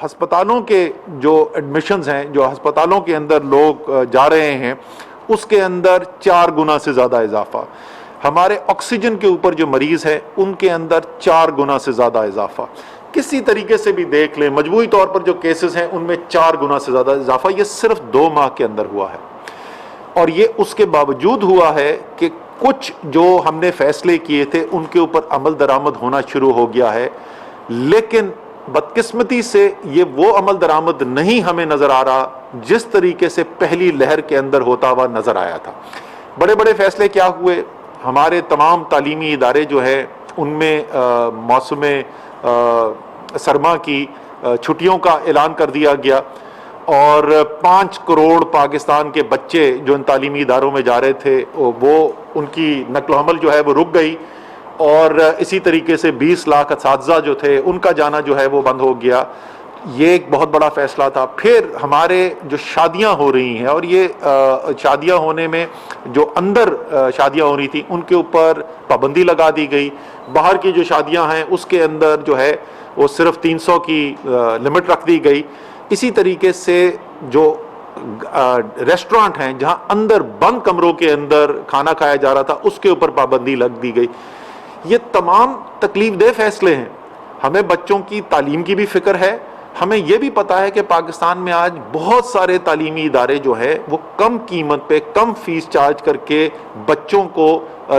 ہسپتالوں کے جو ایڈمیشنز ہیں، جو ہسپتالوں کے اندر لوگ جا رہے ہیں، اس کے اندر 4 گنا سے زیادہ اضافہ. ہمارے آکسیجن کے اوپر جو مریض ہیں ان کے اندر 4 گنا سے زیادہ اضافہ. کسی طریقے سے بھی دیکھ لیں، مجموعی طور پر جو کیسز ہیں ان میں 4 گنا سے زیادہ اضافہ یہ صرف 2 ماہ کے اندر ہوا ہے. اور یہ اس کے باوجود ہوا ہے کہ کچھ جو ہم نے فیصلے کیے تھے ان کے اوپر عمل درآمد ہونا شروع ہو گیا ہے، لیکن بدقسمتی سے یہ وہ عمل درآمد نہیں ہمیں نظر آ رہا جس طریقے سے پہلی لہر کے اندر ہوتا ہوا نظر آیا تھا. بڑے بڑے فیصلے کیا ہوئے؟ ہمارے تمام تعلیمی ادارے جو ہے ان میں موسم سرما کی چھٹیوں کا اعلان کر دیا گیا، اور 5 کروڑ پاکستان کے بچے جو ان تعلیمی اداروں میں جا رہے تھے وہ ان کی نقل و حمل جو ہے وہ رک گئی، اور اسی طریقے سے 20 لاکھ اساتذہ جو تھے ان کا جانا جو ہے وہ بند ہو گیا. یہ ایک بہت بڑا فیصلہ تھا. پھر ہمارے جو شادیاں ہو رہی ہیں، اور یہ شادیاں ہونے میں جو اندر شادیاں ہو رہی تھیں ان کے اوپر پابندی لگا دی گئی. باہر کی جو شادیاں ہیں اس کے اندر جو ہے وہ صرف 300 کی لمٹ رکھ دی گئی. اسی طریقے سے جو ریسٹورانٹ ہیں جہاں اندر بند کمروں کے اندر کھانا کھایا جا رہا تھا اس کے اوپر پابندی لگ دی گئی. یہ تمام تکلیف دہ فیصلے ہیں. ہمیں بچوں کی تعلیم کی بھی فکر ہے. ہمیں یہ بھی پتا ہے کہ پاکستان میں آج بہت سارے تعلیمی ادارے جو ہیں وہ کم قیمت پہ کم فیس چارج کر کے بچوں کو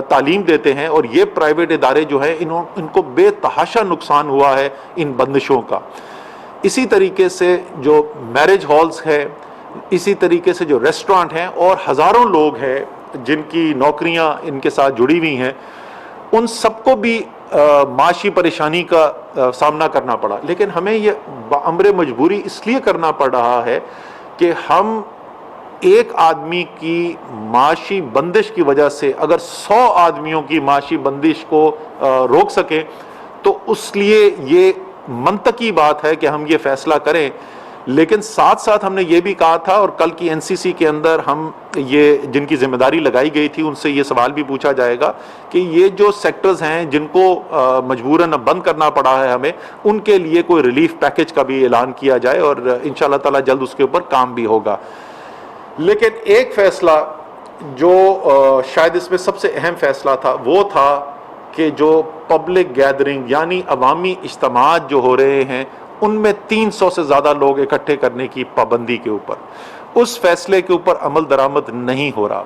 تعلیم دیتے ہیں، اور یہ پرائیویٹ ادارے جو ہیں ان کو بے تحاشا نقصان ہوا ہے ان بندشوں کا. اسی طریقے سے جو میرج ہالز ہے، اسی طریقے سے جو ریسٹورانٹ ہیں، اور ہزاروں لوگ ہیں جن کی نوکریاں ان کے ساتھ جڑی ہوئی ہیں، ان سب کو بھی معاشی پریشانی کا سامنا کرنا پڑا. لیکن ہمیں یہ بامر مجبوری اس لیے کرنا پڑ رہا ہے کہ ہم ایک آدمی کی معاشی بندش کی وجہ سے اگر 100 آدمیوں کی معاشی بندش کو روک سکیں تو اس لیے یہ منطقی بات ہے کہ ہم یہ فیصلہ کریں. لیکن ساتھ ساتھ ہم نے یہ بھی کہا تھا، اور کل کی NCC کے اندر ہم یہ جن کی ذمہ داری لگائی گئی تھی ان سے یہ سوال بھی پوچھا جائے گا کہ یہ جو سیکٹرز ہیں جن کو مجبوراً بند کرنا پڑا ہے ہمیں، ان کے لیے کوئی ریلیف پیکج کا بھی اعلان کیا جائے، اور انشاءاللہ تعالی جلد اس کے اوپر کام بھی ہوگا. لیکن ایک فیصلہ جو شاید اس میں سب سے اہم فیصلہ تھا وہ تھا کہ جو پبلک گیدرنگ یعنی عوامی اجتماعات جو ہو رہے ہیں ان میں 300 سے زیادہ لوگ اکٹھے کرنے کی پابندی کے اوپر، اس فیصلے کے اوپر عمل درآمد نہیں ہو رہا.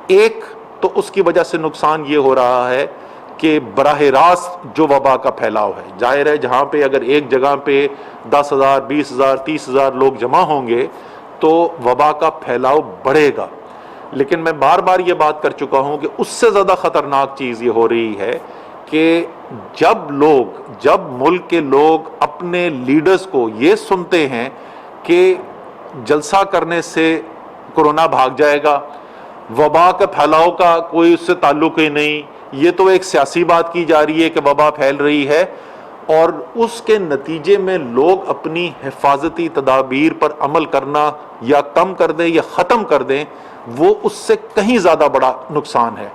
ایک تو اس کی وجہ سے نقصان یہ ہو رہا ہے کہ براہ راست جو وبا کا پھیلاؤ ہے، ظاہر ہے جہاں پہ اگر ایک جگہ پہ 10,000 20,000 30,000 لوگ جمع ہوں گے تو وبا کا پھیلاؤ بڑھے گا. لیکن میں بار بار یہ بات کر چکا ہوں کہ اس سے زیادہ خطرناک چیز یہ ہو رہی ہے کہ جب ملک کے لوگ اپنے لیڈرز کو یہ سنتے ہیں کہ جلسہ کرنے سے کورونا بھاگ جائے گا، وبا کا پھیلاؤ کا کوئی اس سے تعلق ہی نہیں، یہ تو ایک سیاسی بات کی جا رہی ہے کہ وبا پھیل رہی ہے، اور اس کے نتیجے میں لوگ اپنی حفاظتی تدابیر پر عمل کرنا یا کم کر دیں یا ختم کر دیں، وہ اس سے کہیں زیادہ بڑا نقصان ہے.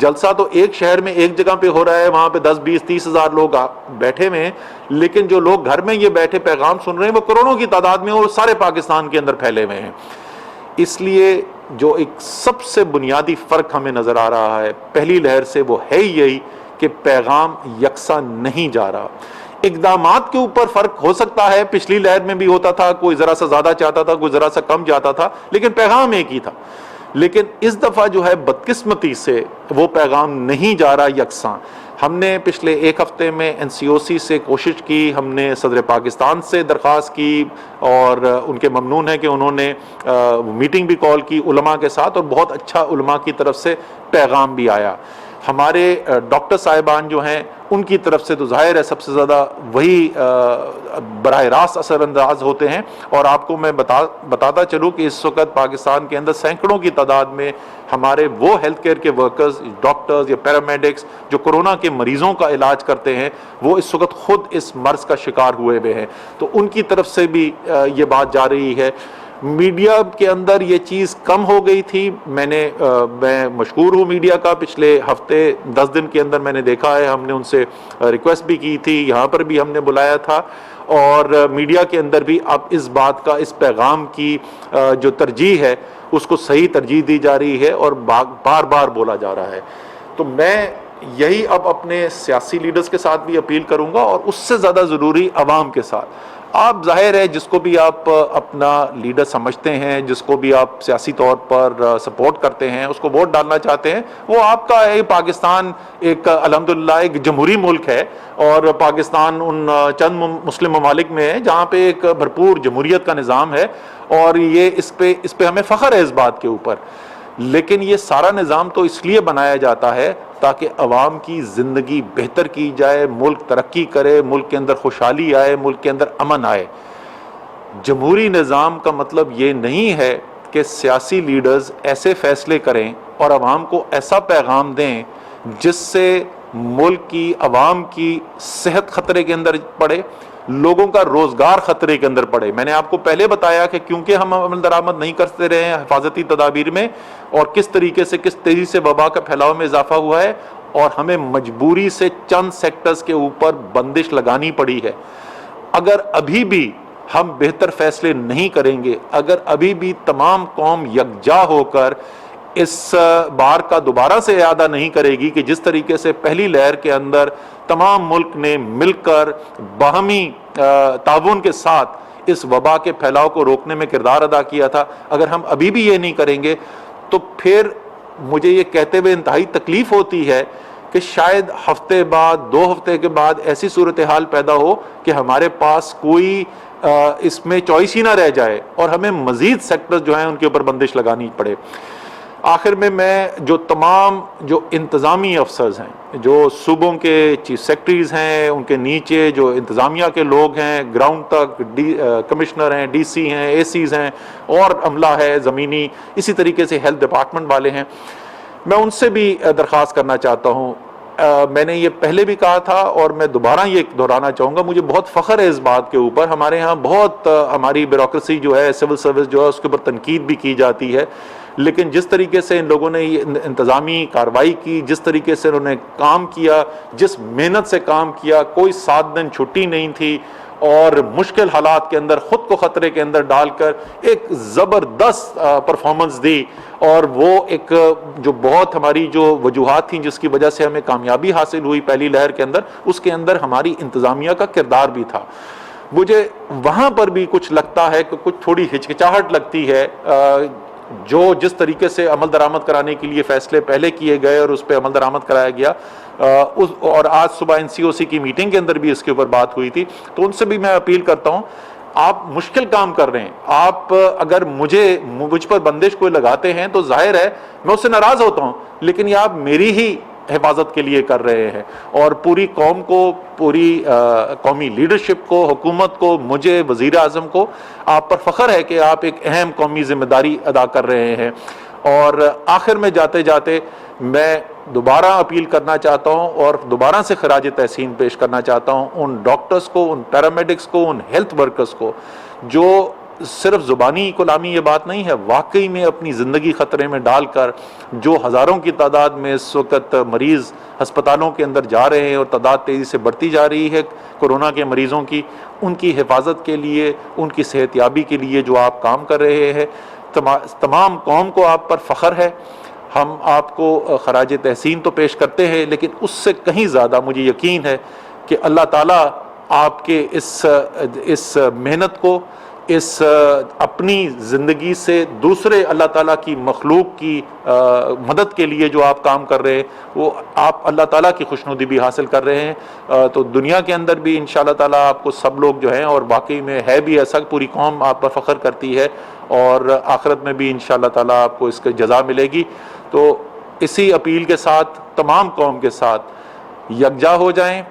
جلسہ تو ایک شہر میں ایک جگہ پہ ہو رہا ہے، وہاں پہ 10 20 30,000 لوگ بیٹھے ہوئے ہیں، لیکن جو لوگ گھر میں یہ بیٹھے پیغام سن رہے ہیں وہ کروڑوں کی تعداد میں اور سارے پاکستان کے اندر پھیلے ہوئے ہیں. اس لیے جو ایک سب سے بنیادی فرق ہمیں نظر آ رہا ہے پہلی لہر سے وہ ہے یہی کہ پیغام یکساں نہیں جا رہا. اقدامات کے اوپر فرق ہو سکتا ہے، پچھلی لہر میں بھی ہوتا تھا، کوئی ذرا سا زیادہ چاہتا تھا، کوئی ذرا سا کم جاتا تھا، لیکن پیغام ایک ہی تھا. لیکن اس دفعہ جو ہے بدقسمتی سے وہ پیغام نہیں جا رہا یکساں. ہم نے پچھلے ایک ہفتے میں NCOC سے کوشش کی، ہم نے صدر پاکستان سے درخواست کی، اور ان کے ممنون ہے کہ انہوں نے میٹنگ بھی کال کی علماء کے ساتھ، اور بہت اچھا علماء کی طرف سے پیغام بھی آیا. ہمارے ڈاکٹر صاحبان جو ہیں ان کی طرف سے تو ظاہر ہے سب سے زیادہ وہی براہ راست اثر انداز ہوتے ہیں. اور آپ کو میں بتاتا چلوں کہ اس وقت پاکستان کے اندر سینکڑوں کی تعداد میں ہمارے وہ ہیلتھ کیئر کے ورکرز، ڈاکٹرز یا پیرامیڈکس جو کورونا کے مریضوں کا علاج کرتے ہیں، وہ اس وقت خود اس مرض کا شکار ہوئے ہوئے ہیں. تو ان کی طرف سے بھی یہ بات جا رہی ہے. میڈیا کے اندر یہ چیز کم ہو گئی تھی. میں مشکور ہوں میڈیا کا. پچھلے ہفتے 10 دن کے اندر میں نے دیکھا ہے, ہم نے ان سے ریکویسٹ بھی کی تھی, یہاں پر بھی ہم نے بلایا تھا, اور میڈیا کے اندر بھی اب اس بات کا, اس پیغام کی جو ترجیح ہے اس کو صحیح ترجیح دی جا رہی ہے اور بار بار بولا جا رہا ہے. تو میں یہی اب اپنے سیاسی لیڈرز کے ساتھ بھی اپیل کروں گا, اور اس سے زیادہ ضروری عوام کے ساتھ. آپ ظاہر ہے جس کو بھی آپ اپنا لیڈر سمجھتے ہیں, جس کو بھی آپ سیاسی طور پر سپورٹ کرتے ہیں, اس کو ووٹ ڈالنا چاہتے ہیں, وہ آپ کا ہے. پاکستان ایک الحمدللہ ایک جمہوری ملک ہے, اور پاکستان ان چند مسلم ممالک میں ہے جہاں پہ ایک بھرپور جمہوریت کا نظام ہے, اور یہ اس پہ ہمیں فخر ہے اس بات کے اوپر. لیکن یہ سارا نظام تو اس لیے بنایا جاتا ہے تاکہ عوام کی زندگی بہتر کی جائے, ملک ترقی کرے, ملک کے اندر خوشحالی آئے, ملک کے اندر امن آئے. جمہوری نظام کا مطلب یہ نہیں ہے کہ سیاسی لیڈرز ایسے فیصلے کریں اور عوام کو ایسا پیغام دیں جس سے ملک کی, عوام کی صحت خطرے کے اندر پڑے, لوگوں کا روزگار خطرے کے اندر پڑے. میں نے آپ کو پہلے بتایا کہ کیونکہ ہم عمل درآمد نہیں کرتے رہے ہیں حفاظتی تدابیر میں, اور کس طریقے سے, کس تیزی سے وبا کا پھیلاؤ میں اضافہ ہوا ہے, اور ہمیں مجبوری سے چند سیکٹرز کے اوپر بندش لگانی پڑی ہے. اگر ابھی بھی ہم بہتر فیصلے نہیں کریں گے, اگر ابھی بھی تمام قوم یکجا ہو کر اس بار کا دوبارہ سے اعادہ نہیں کرے گی کہ جس طریقے سے پہلی لہر کے اندر تمام ملک نے مل کر باہمی تعاون کے ساتھ اس وبا کے پھیلاؤ کو روکنے میں کردار ادا کیا تھا, اگر ہم ابھی بھی یہ نہیں کریں گے تو پھر مجھے یہ کہتے ہوئے انتہائی تکلیف ہوتی ہے کہ شاید ہفتے بعد, 2 ہفتے کے بعد ایسی صورتحال پیدا ہو کہ ہمارے پاس کوئی اس میں چوائس ہی نہ رہ جائے اور ہمیں مزید سیکٹرز جو ہیں ان کے اوپر بندش لگانی پڑے. آخر میں جو تمام جو انتظامی افسرز ہیں, جو صوبوں کے چیف سیکرٹریز ہیں, ان کے نیچے جو انتظامیہ کے لوگ ہیں, گراؤنڈ تک کمشنر ہیں, ڈی سی ہیں, اے سیز ہیں, اور عملہ ہے زمینی, اسی طریقے سے ہیلتھ ڈپارٹمنٹ والے ہیں, میں ان سے بھی درخواست کرنا چاہتا ہوں. میں نے یہ پہلے بھی کہا تھا اور میں دوبارہ یہ دہرانا چاہوں گا, مجھے بہت فخر ہے اس بات کے اوپر. ہمارے ہاں بہت ہماری بیوروکریسی جو ہے, سول سروس جو ہے, اس کے اوپر تنقید بھی کی جاتی ہے, لیکن جس طریقے سے ان لوگوں نے انتظامی کارروائی کی, جس طریقے سے انہوں نے کام کیا, جس محنت سے کام کیا, کوئی 7 دن چھٹی نہیں تھی, اور مشکل حالات کے اندر خود کو خطرے کے اندر ڈال کر ایک زبردست پرفارمنس دی. اور وہ ایک جو بہت ہماری جو وجوہات تھیں جس کی وجہ سے ہمیں کامیابی حاصل ہوئی پہلی لہر کے اندر, اس کے اندر ہماری انتظامیہ کا کردار بھی تھا. مجھے وہاں پر بھی کچھ لگتا ہے کہ کچھ تھوڑی ہچکچاہٹ لگتی ہے, جو جس طریقے سے عمل درآمد کرانے کے لیے فیصلے پہلے کیے گئے اور اس پہ عمل درآمد کرایا گیا, اور آج صبح NCOC کی میٹنگ کے اندر بھی اس کے اوپر بات ہوئی تھی. تو ان سے بھی میں اپیل کرتا ہوں, آپ مشکل کام کر رہے ہیں, آپ اگر مجھ پر بندش کوئی لگاتے ہیں تو ظاہر ہے میں اس سے ناراض ہوتا ہوں, لیکن یہ آپ میری ہی حفاظت کے لیے کر رہے ہیں, اور پوری قوم کو, پوری قومی لیڈرشپ کو, حکومت کو, مجھے, وزیر اعظم کو آپ پر فخر ہے کہ آپ ایک اہم قومی ذمہ داری ادا کر رہے ہیں. اور آخر میں جاتے جاتے میں دوبارہ اپیل کرنا چاہتا ہوں اور دوبارہ سے خراج تحسین پیش کرنا چاہتا ہوں ان ڈاکٹرز کو, ان پیرامیڈکس کو, ان ہیلتھ ورکرز کو جو صرف زبانی غلامی یہ بات نہیں ہے, واقعی میں اپنی زندگی خطرے میں ڈال کر جو ہزاروں کی تعداد میں اس وقت مریض ہسپتالوں کے اندر جا رہے ہیں اور تعداد تیزی سے بڑھتی جا رہی ہے کورونا کے مریضوں کی, ان کی حفاظت کے لیے, ان کی صحت یابی کے لیے جو آپ کام کر رہے ہیں, تمام قوم کو آپ پر فخر ہے. ہم آپ کو خراج تحسین تو پیش کرتے ہیں, لیکن اس سے کہیں زیادہ مجھے یقین ہے کہ اللہ تعالیٰ آپ کے اس محنت کو, اس اپنی زندگی سے دوسرے اللہ تعالیٰ کی مخلوق کی مدد کے لیے جو آپ کام کر رہے ہیں, وہ آپ اللہ تعالیٰ کی خوشنودی بھی حاصل کر رہے ہیں. تو دنیا کے اندر بھی انشاءاللہ تعالیٰ آپ کو سب لوگ جو ہیں, اور واقعی میں ہے بھی ایسا, پوری قوم آپ پر فخر کرتی ہے, اور آخرت میں بھی انشاءاللہ تعالیٰ آپ کو اس کی جزا ملے گی. تو اسی اپیل کے ساتھ تمام قوم کے ساتھ یکجا ہو جائیں.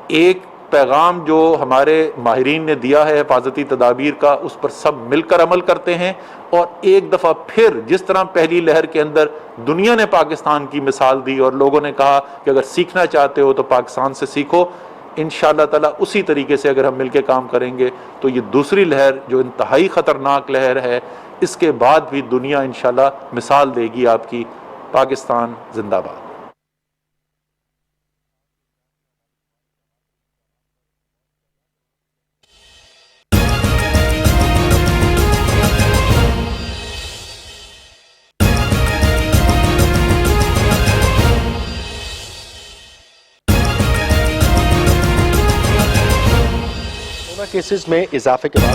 ایک پیغام جو ہمارے ماہرین نے دیا ہے حفاظتی تدابیر کا, اس پر سب مل کر عمل کرتے ہیں, اور ایک دفعہ پھر جس طرح پہلی لہر کے اندر دنیا نے پاکستان کی مثال دی اور لوگوں نے کہا کہ اگر سیکھنا چاہتے ہو تو پاکستان سے سیکھو, انشاءاللہ تعالیٰ اسی طریقے سے اگر ہم مل کے کام کریں گے تو یہ دوسری لہر جو انتہائی خطرناک لہر ہے، اس کے بعد بھی دنیا انشاءاللہ مثال دے گی آپ کی۔ پاکستان زندہ باد۔ کورونا کیسز میں اضافے کے بعد